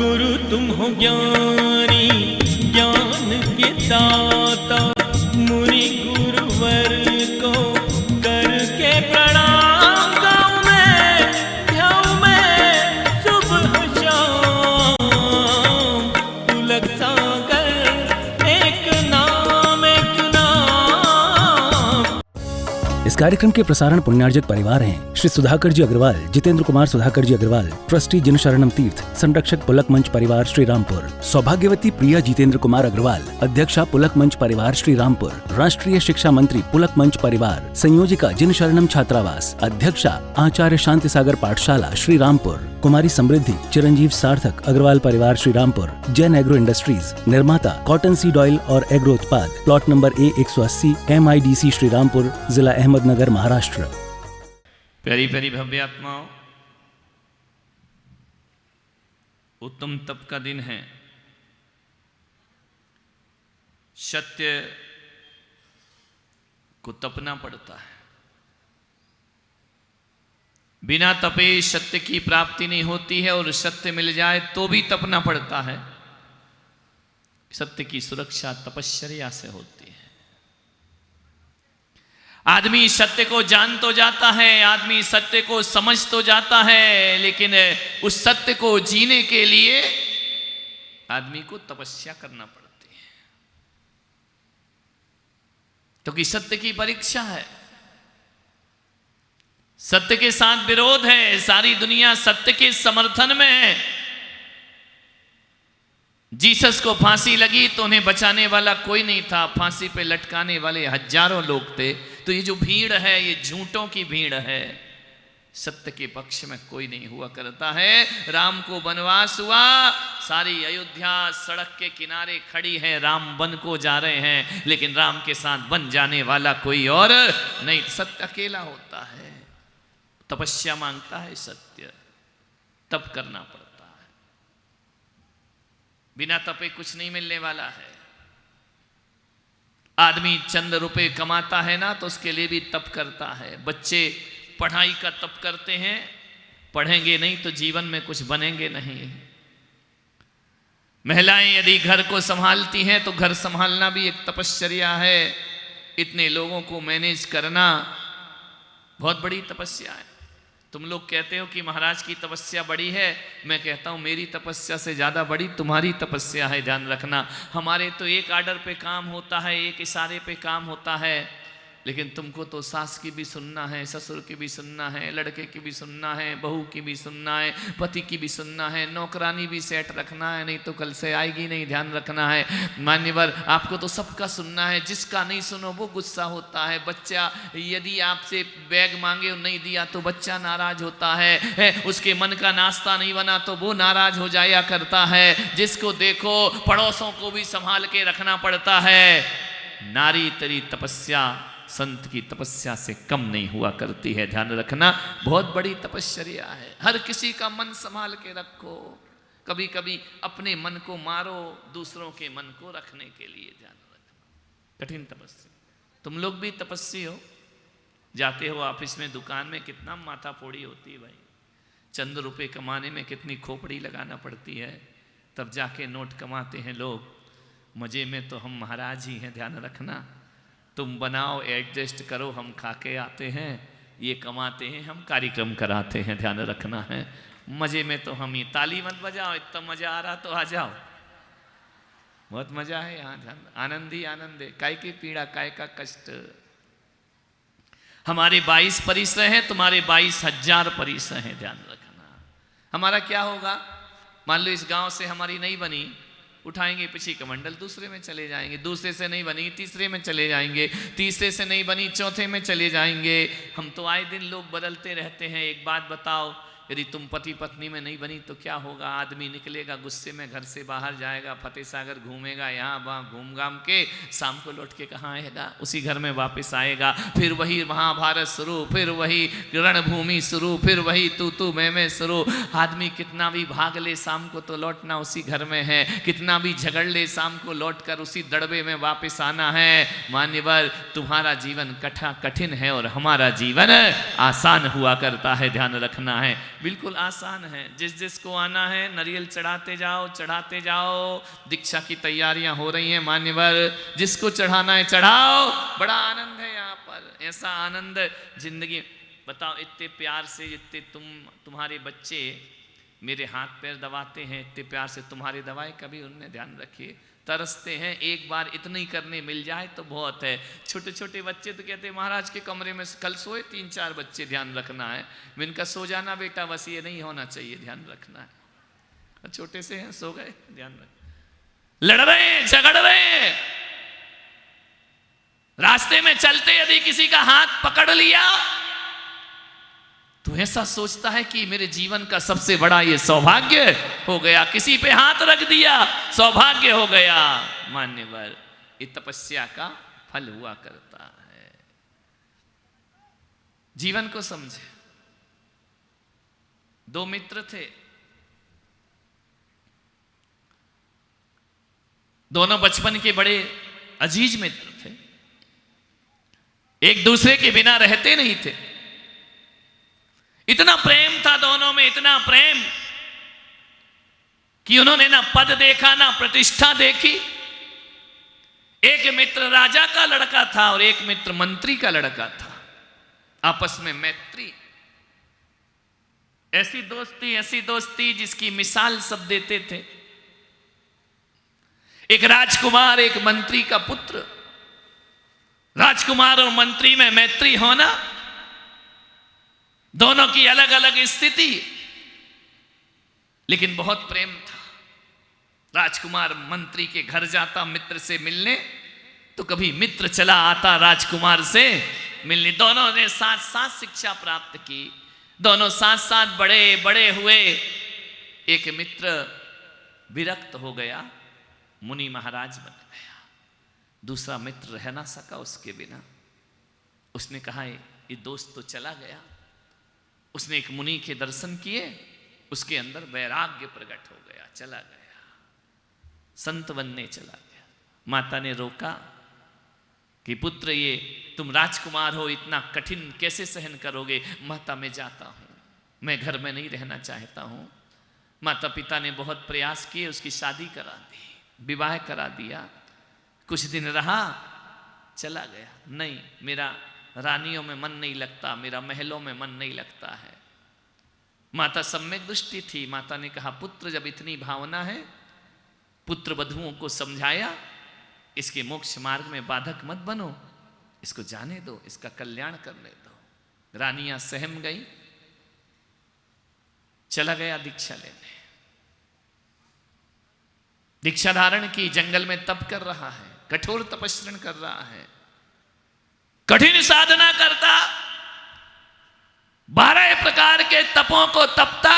गुरु तुम हो ज्ञानी ज्ञान के दाता, मुनि गुरुवर को करके प्रणाम गाऊं मैं, ध्याऊं मैं सुबह शाम। पुलक सागर एक नाम एक नाम। इस कार्यक्रम के प्रसारण पुण्यार्जक परिवार हैं श्री सुधाकर जी अग्रवाल, जितेंद्र कुमार सुधाकर जी अग्रवाल, ट्रस्टी जिन शरणम तीर्थ, संरक्षक पुलक मंच परिवार श्री रामपुर, सौभाग्यवती प्रिया जितेंद्र कुमार अग्रवाल, अध्यक्षा पुलक मंच परिवार श्री रामपुर, राष्ट्रीय शिक्षा मंत्री पुलक मंच परिवार, संयोजिका जिन शरणम छात्रावास, अध्यक्षा आचार्य शांति सागर पाठशाला श्री रामपुर, कुमारी समृद्धि चिरंजीव सार्थक अग्रवाल परिवार श्री रामपुर, जैन एग्रो इंडस्ट्रीज, निर्माता कॉटन सीड ऑयल और एग्रो उत्पाद, plot number A180 MIDC Shri Rampur, जिला अहमदनगर, महाराष्ट्र। प्यारी प्यारी भव्य आत्माओं, उत्तम तप का दिन है। सत्य को तपना पड़ता है। बिना तपे सत्य की प्राप्ति नहीं होती है, और सत्य मिल जाए तो भी तपना पड़ता है। सत्य की सुरक्षा तपश्चर्या से होती है। आदमी सत्य को जान तो जाता है, आदमी सत्य को समझ तो जाता है, लेकिन उस सत्य को जीने के लिए आदमी को तपस्या करना पड़ती है, क्योंकि सत्य की परीक्षा है। सत्य के साथ विरोध है। सारी दुनिया सत्य के समर्थन में है। जीसस को फांसी लगी तो उन्हें बचाने वाला कोई नहीं था, फांसी पे लटकाने वाले हजारों लोग थे। तो ये जो भीड़ है, ये झूठों की भीड़ है, सत्य के पक्ष में कोई नहीं हुआ करता है। राम को वनवास हुआ, सारी अयोध्या सड़क के किनारे खड़ी है, राम वन को जा रहे हैं, लेकिन राम के साथ वन जाने वाला कोई और नहीं। सत्य अकेला होता है, तपस्या मांगता है सत्य, तप करना पड़ता है। बिना तपे कुछ नहीं मिलने वाला है। आदमी चंद रुपए कमाता है ना, तो उसके लिए भी तप करता है। बच्चे पढ़ाई का तप करते हैं, पढ़ेंगे नहीं तो जीवन में कुछ बनेंगे नहीं। महिलाएं यदि घर को संभालती हैं तो घर संभालना भी एक तपश्चर्या है। इतने लोगों को मैनेज करना बहुत बड़ी तपस्या है। तुम लोग कहते हो कि महाराज की तपस्या बड़ी है, मैं कहता हूं मेरी तपस्या से ज़्यादा बड़ी तुम्हारी तपस्या है, ध्यान रखना। हमारे तो एक आर्डर पे काम होता है, एक इशारे पे काम होता है, लेकिन तुमको तो सास की भी सुनना है, ससुर की भी सुनना है, लड़के की भी सुनना है, बहू की भी सुनना है, पति की भी सुनना है, नौकरानी भी सेट रखना है, नहीं तो कल से आएगी नहीं, ध्यान रखना है। मान्यवर, आपको तो सबका सुनना है, जिसका नहीं सुनो वो गुस्सा होता है। बच्चा यदि आपसे बैग मांगे और नहीं दिया तो बच्चा नाराज होता है। उसके मन का नाश्ता नहीं बना तो वो नाराज हो जाया करता है। जिसको देखो पड़ोसों को भी संभाल के रखना पड़ता है। नारी तेरी तपस्या संत की तपस्या से कम नहीं हुआ करती है, ध्यान रखना। बहुत बड़ी तपश्चर्या है। हर किसी का मन संभाल के रखो। कभी कभी अपने मन को मारो दूसरों के मन को रखने के लिए, ध्यान रखना। कठिन तपस्या। तुम लोग भी तपस्वी हो। जाते हो ऑफिस में, दुकान में, कितना माथा फोड़ी होती है भाई। चंद रुपए कमाने में कितनी खोपड़ी लगाना पड़ती है, तब जाके नोट कमाते हैं लोग। मजे में तो हम महाराज ही हैं, ध्यान रखना। तुम बनाओ, एडजस्ट करो, हम खा के आते हैं, ये कमाते हैं, हम कार्यक्रम कराते हैं, ध्यान रखना है। मजे में तो हम ही। ताली मत बजाओ, इतना मजा आ रहा तो आ जाओ, बहुत मजा है यहाँ। ध्यान, आनंद ही आनंद है। काय की पीड़ा, काय का कष्ट। हमारे 22 परिसर हैं, तुम्हारे 22,000 परिसर हैं, ध्यान रखना। हमारा क्या होगा? मान लो इस गांव से हमारी नहीं बनी, उठाएंगे पीछे कमंडल, दूसरे में चले जाएंगे। दूसरे से नहीं बनी, तीसरे में चले जाएंगे। तीसरे से नहीं बनी, चौथे में चले जाएंगे। हम तो आए दिन लोग बदलते रहते हैं। एक बात बताओ, यदि तुम पति पत्नी में नहीं बनी तो क्या होगा? आदमी निकलेगा गुस्से में, घर से बाहर जाएगा, फतेह सागर घूमेगा, यहाँ वहाँ घूम घाम के शाम को लौट के कहाँ आएगा? उसी घर में वापस आएगा। फिर वही महाभारत शुरू, फिर वही रणभूमि शुरू, फिर वही तू मैं शुरू। आदमी कितना भी भाग ले, शाम को तो लौटना उसी घर में है। कितना भी झगड़ ले, शाम को लौट कर उसी दड़बे में वापस आना है। मान्यवर, तुम्हारा जीवन कठिन है और हमारा जीवन आसान हुआ करता है, ध्यान रखना है। बिल्कुल आसान है। जिस जिसको आना है नारियल चढ़ाते जाओ, चढ़ाते जाओ। दीक्षा की तैयारियां हो रही हैं मान्यवर, जिसको चढ़ाना है चढ़ाओ। बड़ा आनंद है यहाँ पर, ऐसा आनंद जिंदगी। बताओ, इतने प्यार से जितने तुम्हारे बच्चे मेरे हाथ पैर दबाते हैं, इतने प्यार से तुम्हारे दबाए, कभी उनने ध्यान रखिए। तरसते हैं, एक बार इतनी करने मिल जाए तो बहुत है। छोटे छोटे बच्चे तो कहते हैं महाराज के कमरे में कल सोए 3-4 बच्चे, ध्यान रखना है। इनका सो जाना बेटा बस ये नहीं होना चाहिए, ध्यान रखना है। छोटे से हैं, सो गए, ध्यान रख। लड़ रहे हैं, झगड़ रहे हैं, रास्ते में चलते यदि किसी का हाथ पकड़ लिया तो ऐसा सोचता है कि मेरे जीवन का सबसे बड़ा ये सौभाग्य हो गया। किसी पे हाथ रख दिया, सौभाग्य हो गया। मान्यवर, ये तपस्या का फल हुआ करता है। जीवन को समझे। 2 मित्र थे, दोनों बचपन के बड़े अजीज मित्र थे, एक दूसरे के बिना रहते नहीं थे। इतना प्रेम था दोनों में, इतना प्रेम कि उन्होंने ना पद देखा ना प्रतिष्ठा देखी। एक मित्र राजा का लड़का था और एक मित्र मंत्री का लड़का था। आपस में मैत्री, ऐसी दोस्ती जिसकी मिसाल सब देते थे। एक राजकुमार, एक मंत्री का पुत्र। राजकुमार और मंत्री में मैत्री होना, दोनों की अलग अलग स्थिति, लेकिन बहुत प्रेम था। राजकुमार मंत्री के घर जाता मित्र से मिलने, तो कभी मित्र चला आता राजकुमार से मिलने। दोनों ने साथ साथ शिक्षा प्राप्त की, दोनों साथ साथ बड़े बड़े हुए। एक मित्र विरक्त हो गया, मुनि महाराज बन गया। दूसरा मित्र रह ना सका उसके बिना। उसने कहा ये दोस्त तो चला गया। उसने एक मुनि के दर्शन किए, उसके अंदर वैराग्य प्रकट हो गया, चला गया, संत बनने चला गया। माता ने रोका कि पुत्र, ये तुम राजकुमार हो, इतना कठिन कैसे सहन करोगे? माता, मैं जाता हूं, मैं घर में नहीं रहना चाहता हूं। माता पिता ने बहुत प्रयास किए, उसकी शादी करा दी, विवाह करा दिया। कुछ दिन रहा, चला गया। नहीं, मेरा रानियों में मन नहीं लगता, मेरा महलों में मन नहीं लगता है। माता सम्यक दृष्टि थी। माता ने कहा, पुत्र, जब इतनी भावना है, पुत्र वधुओं को समझाया, इसके मोक्ष मार्ग में बाधक मत बनो, इसको जाने दो, इसका कल्याण करने दो। रानियां सहम गई, चला गया दीक्षा लेने। दीक्षा धारण की, जंगल में तप कर रहा है, कठोर तपस्या कर रहा है, कठिन साधना करता, 12 प्रकार के तपों को तपता।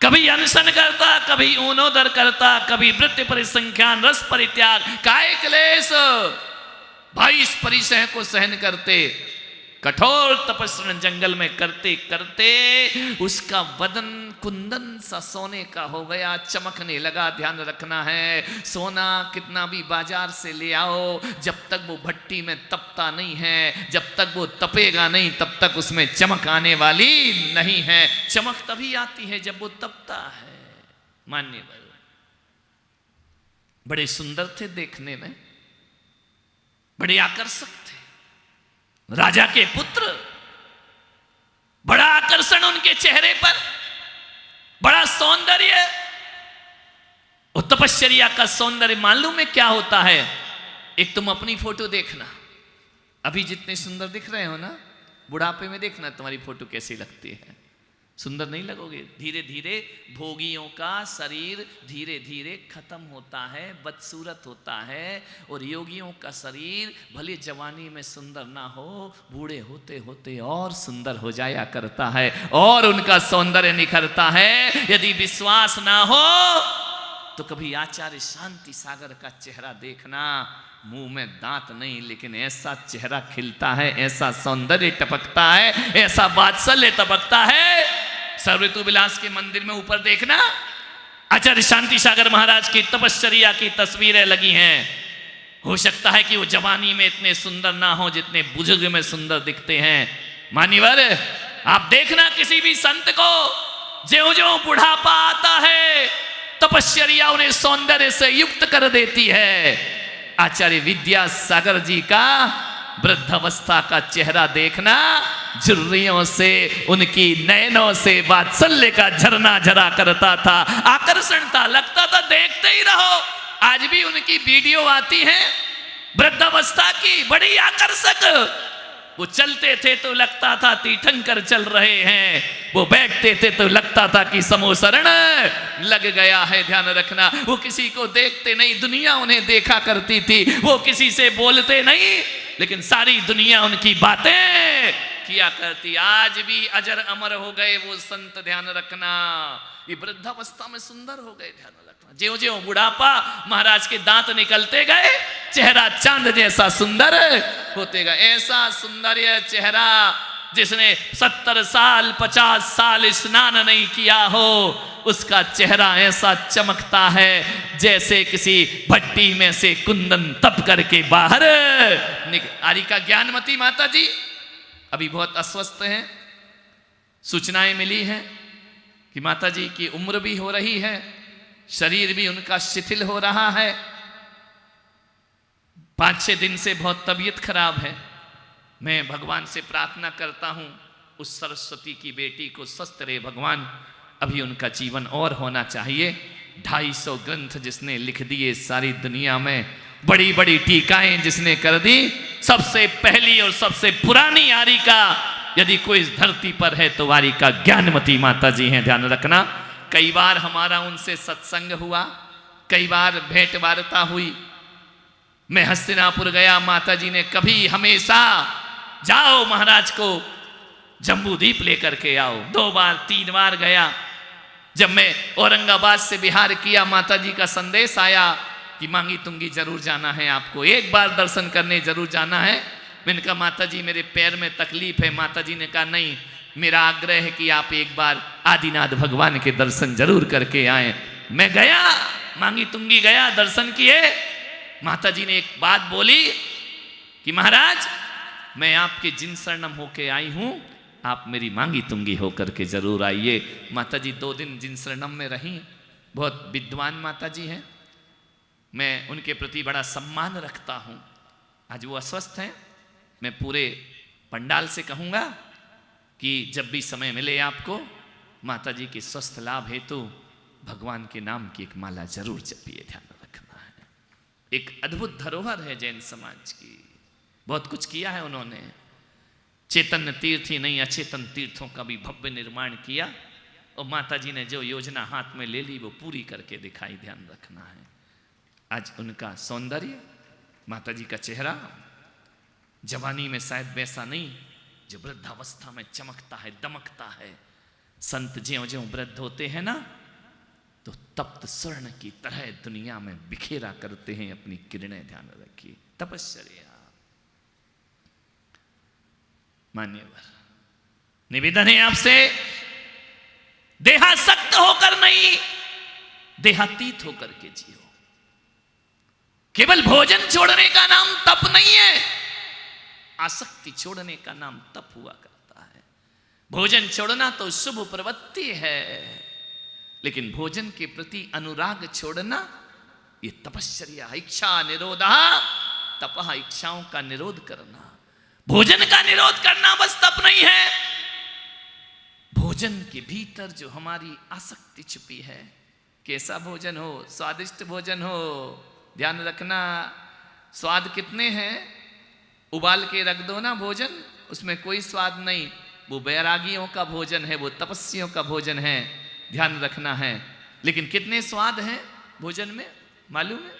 कभी अनशन करता, कभी ऊनोदर करता, कभी वृत्ति परिसंख्यान, रस परित्याग, काय क्लेश, 22 परिसह को सहन करते। कठोर तपस्या जंगल में करते करते उसका वदन कुंदन सा सोने का हो गया, चमकने लगा। ध्यान रखना है, सोना कितना भी बाजार से ले आओ, जब तक वो भट्टी में तपता नहीं है, जब तक वो तपेगा नहीं, तब तक उसमें चमक आने वाली नहीं है। चमक तभी आती है जब वो तपता है। मान्यवर, बड़े सुंदर थे देखने में, बड़े आकर्षक थे। राजा के पुत्र, बड़ा आकर्षण उनके चेहरे पर, बड़ा सौंदर्य। और तपश्चर्या का सौंदर्य मालूम है क्या होता है? एक तुम अपनी फोटो देखना, अभी जितने सुंदर दिख रहे हो ना, बुढ़ापे में देखना तुम्हारी फोटो कैसी लगती है। सुंदर नहीं लगोगे। धीरे धीरे भोगियों का शरीर धीरे धीरे खत्म होता है, बदसूरत होता है। और योगियों का शरीर भले जवानी में सुंदर ना हो, बूढ़े होते होते और सुंदर हो जाया करता है, और उनका सौंदर्य निखरता है। यदि विश्वास ना हो तो कभी आचार्य शांति सागर का चेहरा देखना। मुंह में दांत नहीं, लेकिन ऐसा चेहरा खिलता है, ऐसा सौंदर्य टपकता है, ऐसा वात्सल्य टपकता है। सर्वऋतु विलास के मंदिर में ऊपर देखना, आचार्य शांति सागर महाराज की तपश्चर्या की तस्वीरें लगी हैं। हो सकता है कि वो जवानी में इतने सुंदर ना हो जितने बुजुर्ग में सुंदर दिखते हैं। मान्यवर, आप देखना किसी भी संत को ज्यों ज्यों बुढ़ापा आता है तपश्चर्या उन्हें सौंदर्य से युक्त कर देती है। आचार्य विद्यासागर जी का वृद्धावस्था का चेहरा देखना, झुर्रियों से उनकी नयनों से वात्सल्य का झरना झरा करता था, आकर्षण था, लगता था देखते ही रहो। आज भी उनकी वीडियो आती है वृद्धावस्था की, बड़ी आकर्षक। वो चलते थे तो लगता था तीर्थंकर चल रहे हैं, वो बैठते थे तो लगता था कि समोसरण लग गया है। ध्यान रखना, वो किसी को देखते नहीं, दुनिया उन्हें देखा करती थी। वो किसी से बोलते नहीं, लेकिन सारी दुनिया उनकी बातें किया करती। आज भी अजर अमर हो गए वो संत। ध्यान रखना, ये वृद्धावस्था में सुंदर हो गए। ध्यान रखना, ज्यों ज्यों बुढ़ापा, महाराज के दांत निकलते गए, चेहरा चांद जैसा सुंदर होते गए। ऐसा सुंदर यह चेहरा जिसने 70 साल 50 साल स्नान नहीं किया हो, उसका चेहरा ऐसा चमकता है जैसे किसी भट्टी में से कुंदन तप करके बाहर आरी का ज्ञानमती माता जी अभी बहुत अस्वस्थ हैं। सूचनाएं मिली हैं कि माता जी की उम्र भी हो रही है, शरीर भी उनका शिथिल हो रहा है। 5-6 दिन से बहुत तबीयत खराब है। मैं भगवान से प्रार्थना करता हूं उस सरस्वती की बेटी को स्वस्थ रहे भगवान। अभी उनका जीवन और होना चाहिए। 250 ग्रंथ जिसने लिख दिए सारी दुनिया में, बड़ी बड़ी टीकाएं जिसने कर दी, सबसे पहली और सबसे पुरानी आरी का यदि कोई इस धरती पर है तो आरी का ज्ञानमती माता जी हैं। ध्यान रखना, कई बार हमारा उनसे सत्संग हुआ, कई बार भेंट वार्ता हुई। मैं हस्तिनापुर गया, माता जी ने कभी हमेशा जाओ महाराज को जम्बूदीप लेकर के आओ। 2 बार 3 बार गया। जब मैं औरंगाबाद से बिहार किया, माता जी का संदेश आया कि मांगी तुंगी जरूर जाना है, आपको एक बार दर्शन करने जरूर जाना है। मैंने कहा माता जी मेरे पैर में तकलीफ है। माता जी ने कहा नहीं, मेरा आग्रह है कि आप एक बार आदिनाथ भगवान के दर्शन जरूर करके आए। मैं गया, मांगी तुंगी गया, दर्शन किए। माता जी ने एक बात बोली कि महाराज मैं आपके जिन शरणम होके आई हूं, आप मेरी मांगी तुंगी होकर के जरूर आइए। माता जी 2 दिन जिन शरणम में रही। बहुत विद्वान माता जी हैं, मैं उनके प्रति बड़ा सम्मान रखता हूं। आज वो अस्वस्थ हैं। मैं पूरे पंडाल से कहूँगा कि जब भी समय मिले आपको, माता जी के स्वस्थ लाभ हेतु भगवान के नाम की एक माला जरूर जपिए। ध्यान रखना है, एक अद्भुत धरोहर है जैन समाज की। बहुत कुछ किया है उन्होंने। चेतन तीर्थ ही नहीं, अचेतन तीर्थों का भी भव्य निर्माण किया, और माता जी ने जो योजना हाथ में ले ली वो पूरी करके दिखाई। ध्यान रखना है, आज उनका सौंदर्य, माता जी का चेहरा जवानी में शायद वैसा नहीं जो वृद्धावस्था में चमकता है, दमकता है। संत ज्यों ज्यों वृद्ध होते हैं ना, तो तप्त स्वर्ण की तरह दुनिया में बिखेरा करते हैं अपनी किरणें। ध्यान रखिए, तपश्चर्या। मान्यवर, निवेदन है आपसे, देहासक्त होकर नहीं, देहातीत होकर के जियो। केवल भोजन छोड़ने का नाम तप नहीं है, आसक्ति छोड़ने का नाम तप हुआ करता है। भोजन छोड़ना तो शुभ प्रवृत्ति है, लेकिन भोजन के प्रति अनुराग छोड़ना ये तपश्चर्या। इच्छा निरोधा तपः, इच्छाओं का निरोध करना। भोजन का निरोध करना बस तप नहीं है। भोजन के भीतर जो हमारी आसक्ति छुपी है, कैसा भोजन हो, स्वादिष्ट भोजन हो। ध्यान रखना, स्वाद कितने हैं, उबाल के रख दो ना भोजन, उसमें कोई स्वाद नहीं। वो बैरागियों का भोजन है, वो तपस्वियों का भोजन है। ध्यान रखना है। लेकिन कितने स्वाद हैं भोजन में मालूम है?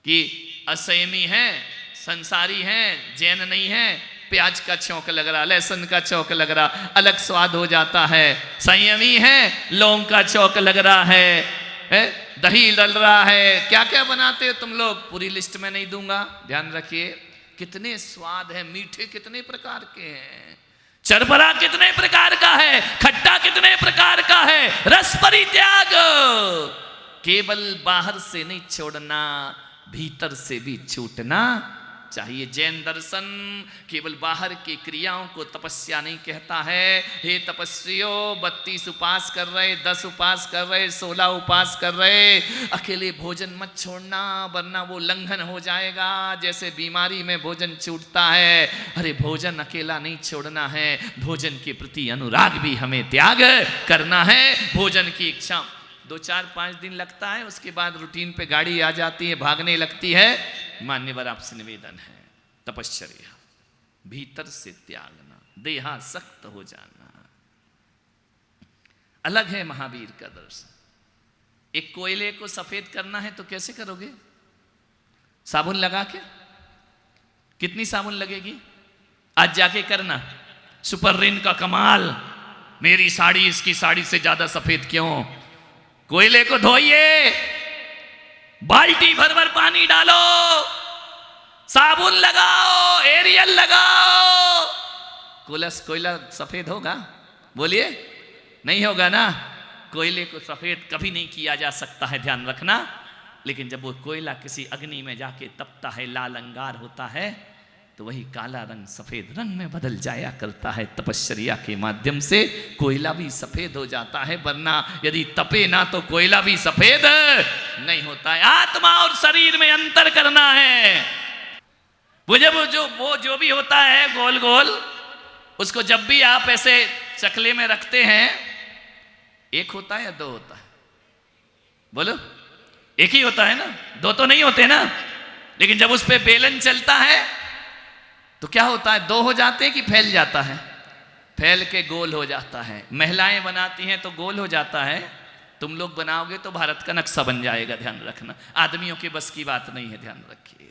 कि असंयमी है, संसारी हैं, जैन नहीं है, प्याज का छौंक लग रहा, लहसुन का छौंक लग रहा, अलग स्वाद हो जाता है। संयमी है, लौंग का छौंक लग रहा है, दही डल रहा है। क्या क्या बनाते हो तुम लोग, पूरी लिस्ट में नहीं दूंगा। ध्यान रखिए, कितने स्वाद है। मीठे कितने प्रकार के हैं, चरबरा कितने प्रकार का है, खट्टा कितने प्रकार का है। रस परित्याग, केवल बाहर से नहीं छोड़ना, भीतर से भी छूटना चाहिए। जैन दर्शन केवल बाहर की क्रियाओं को तपस्या नहीं कहता है। हे तपस्वियों, 32 उपास कर रहे, 10 उपास कर रहे, 16 उपास कर रहे, अकेले भोजन मत छोड़ना, वरना वो लंघन हो जाएगा। जैसे बीमारी में भोजन छूटता है, अरे भोजन अकेला नहीं छोड़ना है, भोजन के प्रति अनुराग भी हमें त्याग करना है। भोजन की इच्छा 2, 4, 5 दिन लगता है, उसके बाद रूटीन पे गाड़ी आ जाती है, भागने लगती है। मान्यवर आपसे निवेदन है, तपश्चर्या, भीतर से त्यागना, देहासक्त हो जाना। अलग है महावीर का दर्शन। एक कोयले को सफेद करना है तो कैसे करोगे? साबुन लगा के? कितनी साबुन लगेगी? आज जाके करना। सुपर रिन का कमाल, मेरी साड़ी इसकी साड़ी से ज्यादा सफेद क्यों? कोयले को धोइए, बाल्टी भर भर पानी डालो, साबुन लगाओ, एरियल लगाओ, कोयला सफेद होगा? बोलिए, नहीं होगा ना। कोयले को सफेद कभी नहीं किया जा सकता है, ध्यान रखना। लेकिन जब वो कोयला किसी अग्नि में जाके तपता है, लाल अंगार होता है, तो वही काला रंग सफेद रंग में बदल जाया करता है। तपश्चर्या के माध्यम से कोयला भी सफेद हो जाता है, वरना यदि तपे ना तो कोयला भी सफेद नहीं होता है। आत्मा और शरीर में अंतर करना है। वो जो भी होता है गोल गोल, उसको जब भी आप ऐसे चकले में रखते हैं, एक होता है या 2 होता है? बोलो, एक ही होता है ना, 2 तो नहीं होते ना। लेकिन जब उस पे बेलन चलता है तो क्या होता है? 2 हो जाते हैं कि फैल जाता है? फैल के गोल हो जाता है। महिलाएं बनाती हैं तो गोल हो जाता है, तुम लोग बनाओगे तो भारत का नक्शा बन जाएगा, ध्यान रखना। आदमियों के बस की बात नहीं है, ध्यान रखिए।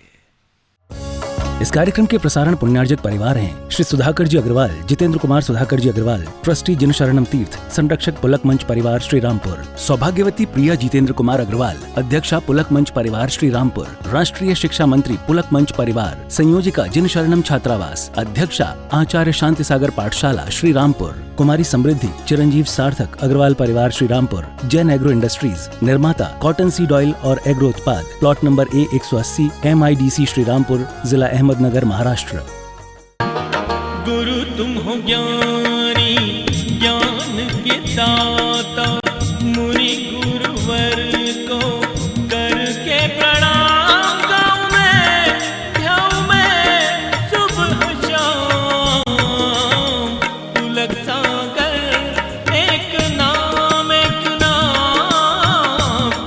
इस कार्यक्रम के प्रसारण पुण्यार्जक परिवार हैं श्री सुधाकर जी अग्रवाल, जितेंद्र कुमार सुधाकर जी अग्रवाल, ट्रस्टी जिनशरणम तीर्थ, संरक्षक पुलक मंच परिवार श्री रामपुर, सौभाग्यवती प्रिया जितेंद्र कुमार अग्रवाल, अध्यक्षा पुलक मंच परिवार श्री रामपुर, राष्ट्रीय शिक्षा मंत्री पुलक मंच परिवार, संयोजिका जिनशरणम छात्रावास, अध्यक्षा आचार्य शांति सागर पाठशाला श्री रामपुर, कुमारी समृद्धि चिरंजीव सार्थक अग्रवाल परिवार श्री रामपुर, जैन एग्रो इंडस्ट्रीज, निर्माता कॉटन सीड ऑयल और एग्रो उत्पाद, plot number A180, MIDC Shri Rampur, जिला अहमदनगर, महाराष्ट्र। गुरु तुम हो ज्ञानी, ज्ञान के दाता, मुनि गुरुवर को करके प्रणाम।